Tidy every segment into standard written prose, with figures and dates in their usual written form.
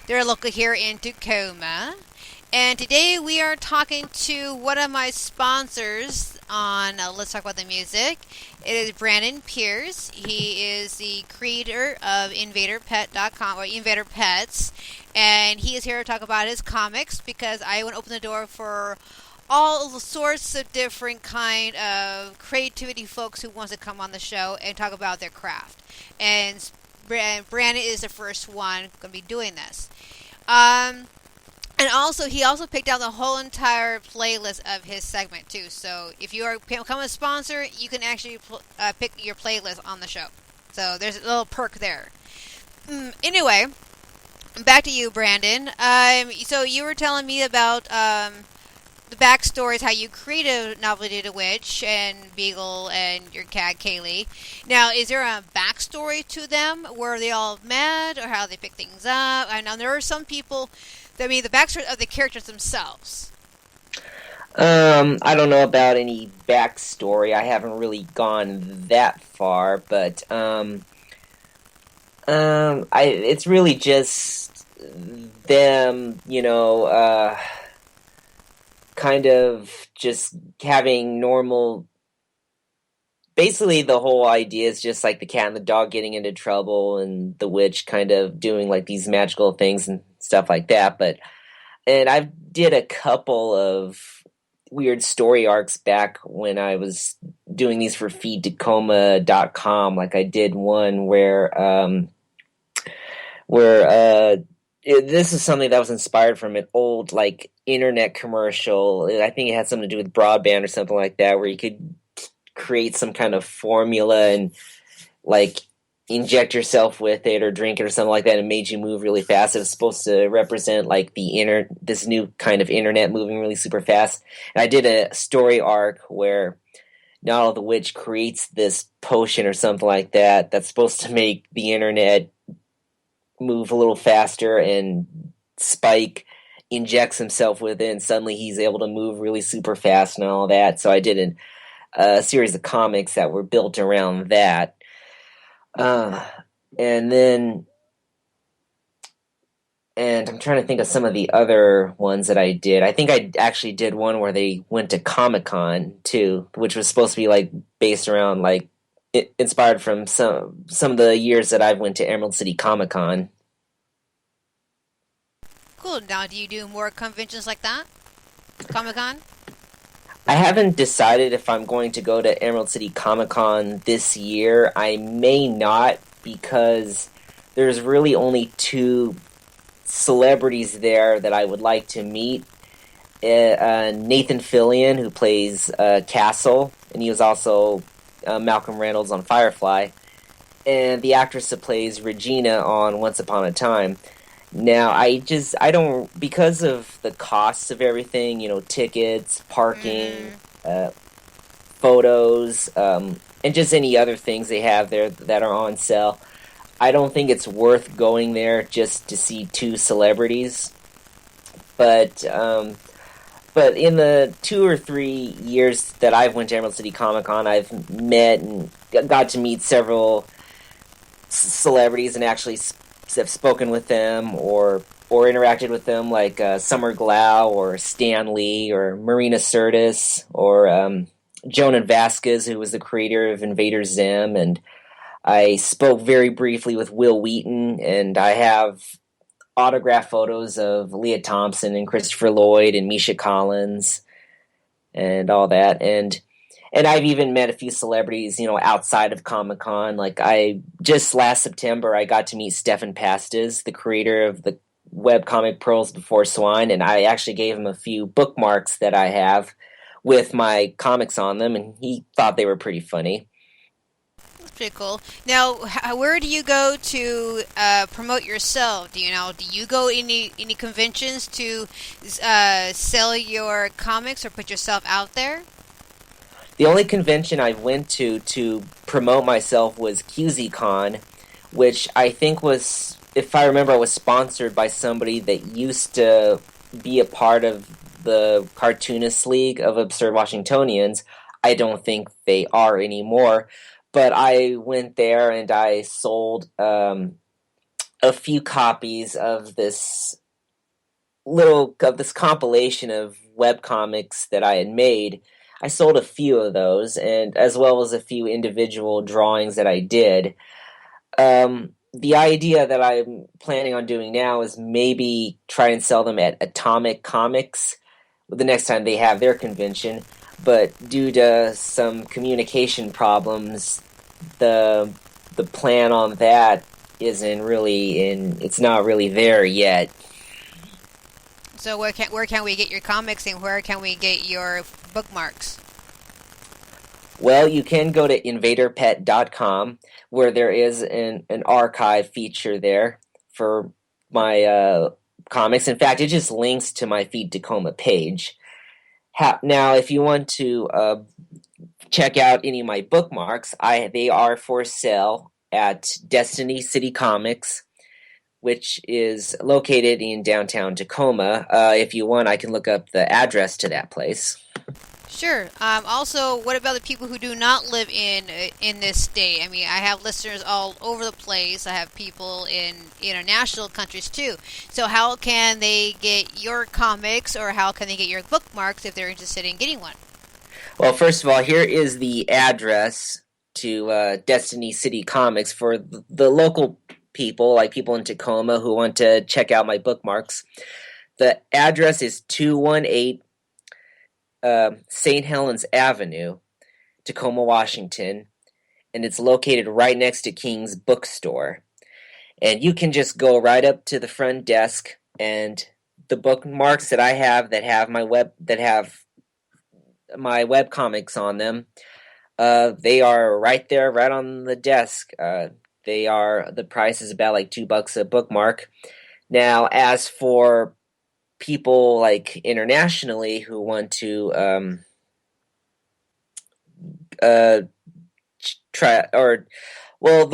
They're local here in Tacoma. And today we are talking to one of my sponsors on Let's Talk About the Music. It is Brandon Pierce. He is the creator of InvaderPet.com or Invader Pets. And he is here to talk about his comics because I want to open the door for all sorts of different kind of creativity folks who wants to come on the show and talk about their craft. And Brandon is the first one going to be doing this. And also, he also picked out the whole entire playlist of his segment too. So if you are become a sponsor, you can actually pick your playlist on the show. So there's a little perk there. Anyway, back to you, Brandon. So you were telling me about the backstories, how you created Novelty the Witch and Beagle and your cat Kaylee. Now, is there a backstory to them? Where they all met, or how they pick things up? I know there are some people. The backstory of the characters themselves. I don't know about any backstory. I haven't really gone that far, but it's really just them, kind of just having normal. Basically, the whole idea is just like the cat and the dog getting into trouble, and the witch kind of doing like these magical things and stuff like that. And I did a couple of weird story arcs back when I was doing these for feedtacoma.com. Like I did one where this is something that was inspired from an old like internet commercial. I think it had something to do with broadband or something like that, where you could create some kind of formula and like inject yourself with it or drink it or something like that, and it made you move really fast. It was supposed to represent like this new kind of internet moving really super fast. And I did a story arc where now the witch creates this potion or something like that that's supposed to make the internet move a little faster, and Spike injects himself with it and suddenly he's able to move really super fast and all that. So I did a series of comics that were built around that. And I'm trying to think of some of the other ones that I did. I think I actually did one where they went to Comic-Con too, which was supposed to be like based around like inspired from some of the years that I've went to Emerald City Comic-Con. Cool. Now, do you do more conventions like that? Comic-Con? I haven't decided if I'm going to go to Emerald City Comic-Con this year. I may not, because there's really only two celebrities there that I would like to meet. Nathan Fillion, who plays Castle, and he was also Malcolm Reynolds on Firefly, and the actress that plays Regina on Once Upon a Time. Now, I don't, because of the costs of everything, tickets, parking, photos, and just any other things they have there that are on sale, I don't think it's worth going there just to see two celebrities. But in the 2 or 3 years that I've went to Emerald City Comic Con, I've met and got to meet several celebrities and actually have spoken with them or interacted with them, like Summer Glau or Stan Lee or Marina Sirtis or Jonan Vasquez, who was the creator of Invader Zim, and I spoke very briefly with Will Wheaton, and I have autograph photos of Leah Thompson and Christopher Lloyd and Misha Collins and all that. And I've even met a few celebrities, outside of Comic-Con. Like just last September, I got to meet Stefan Pastas, the creator of the webcomic Pearls Before Swine, and I actually gave him a few bookmarks that I have with my comics on them, and he thought they were pretty funny. That's pretty cool. Now, where do you go to promote yourself? Do you go any conventions to sell your comics or put yourself out there? The only convention I went to promote myself was QZCon, which I think was, if I remember, was sponsored by somebody that used to be a part of the Cartoonist League of Absurd Washingtonians. I don't think they are anymore, but I went there and I sold a few copies of this compilation of webcomics that I had made. I sold a few of those, and as well as a few individual drawings that I did. The idea that I'm planning on doing now is maybe try and sell them at Atomic Comics the next time they have their convention. But due to some communication problems, the plan on that it's not really there yet. So where can we get your comics, and where can we get your bookmarks? Well, you can go to invaderpet.com, where there is an archive feature there for my comics. In fact, it just links to my Feed Tacoma page. Now, if you want to check out any of my bookmarks, they are for sale at Destiny City Comics, which is located in downtown Tacoma. If you want, I can look up the address to that place. Sure. Also, what about the people who do not live in this state? I mean, I have listeners all over the place. I have people in international countries too. So how can they get your comics, or how can they get your bookmarks if they're interested in getting one? Well, first of all, here is the address to Destiny City Comics for the local people, like people in Tacoma who want to check out my bookmarks. The address is 218 St. Helens Avenue, Tacoma, Washington, and it's located right next to King's Bookstore. And you can just go right up to the front desk, and the bookmarks that I have that have my web comics on them, they are right there, right on the desk. The price is about like $2 a bookmark. Now, as for people like internationally who want to the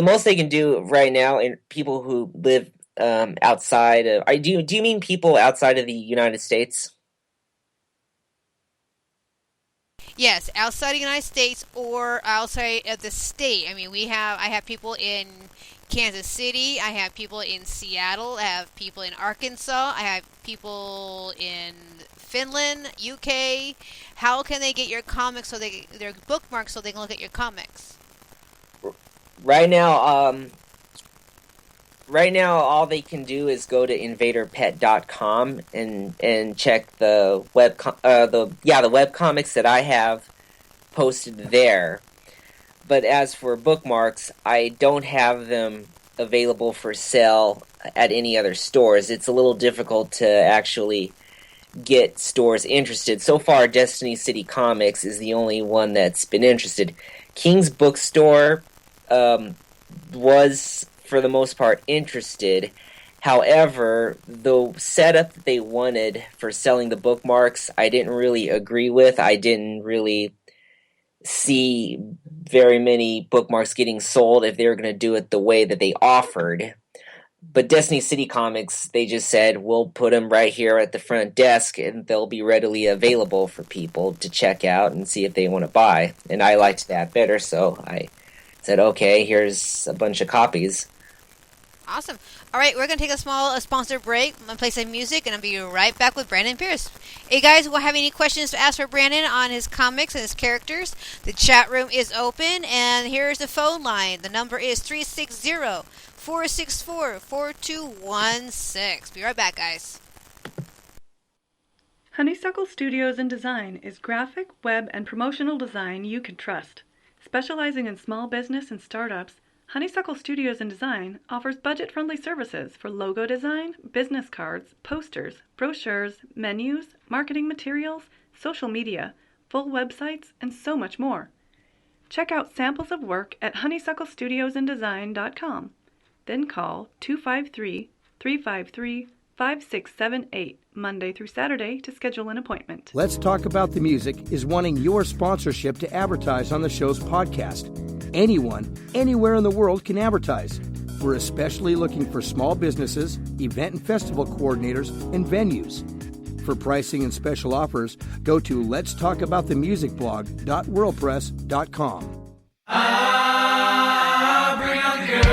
most they can do right now, and people who live outside of, do you mean people outside of the United States? Yes, outside the United States or outside of the state. I mean, I have people in Kansas City, I have people in Seattle, I have people in Arkansas, I have people in Finland, UK. How can they get your comics their bookmarks so they can look at your comics? Right now, all they can do is go to invaderpet.com and check the webcomics that I have posted there. But as for bookmarks, I don't have them available for sale at any other stores. It's a little difficult to actually get stores interested. So far, Destiny City Comics is the only one that's been interested. King's Bookstore was, for the most part, interested. However, the setup that they wanted for selling the bookmarks, I didn't really agree with. I didn't really see very many bookmarks getting sold if they were going to do it the way that they offered. But Destiny City Comics, they just said, we'll put them right here at the front desk, and they'll be readily available for people to check out and see if they want to buy. And I liked that better, so I said, okay, here's a bunch of copies. Awesome. All right, we're going to take a small sponsor break. I'm going to play some music, and I'll be right back with Brandon Pierce. Hey, guys, if you have any questions to ask for Brandon on his comics and his characters, the chat room is open, and here's the phone line. The number is 360-464-4216. Be right back, guys. Honeysuckle Studios and Design is graphic, web, and promotional design you can trust. Specializing in small business and startups, Honeysuckle Studios and Design offers budget-friendly services for logo design, business cards, posters, brochures, menus, marketing materials, social media, full websites, and so much more. Check out samples of work at honeysucklestudiosanddesign.com. Then call 253-353-5678 Monday through Saturday to schedule an appointment. Let's Talk About the Music is wanting your sponsorship to advertise on the show's podcast. Anyone, anywhere in the world can advertise. We're especially looking for small businesses, event and festival coordinators, and venues. For pricing and special offers, go to letstalkaboutthemusicblog.wordpress.com. Bring on the girls.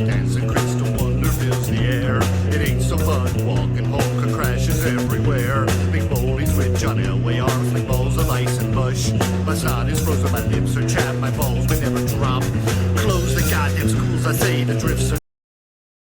a dancing crystal wonder fills the air. It ain't so fun walking home, car crashes everywhere. Big bowlies with John Elway, arms like balls of ice and bush. My snot is frozen, my lips are chapped, my balls will never drop. Close the goddamn schools, I say the drifts are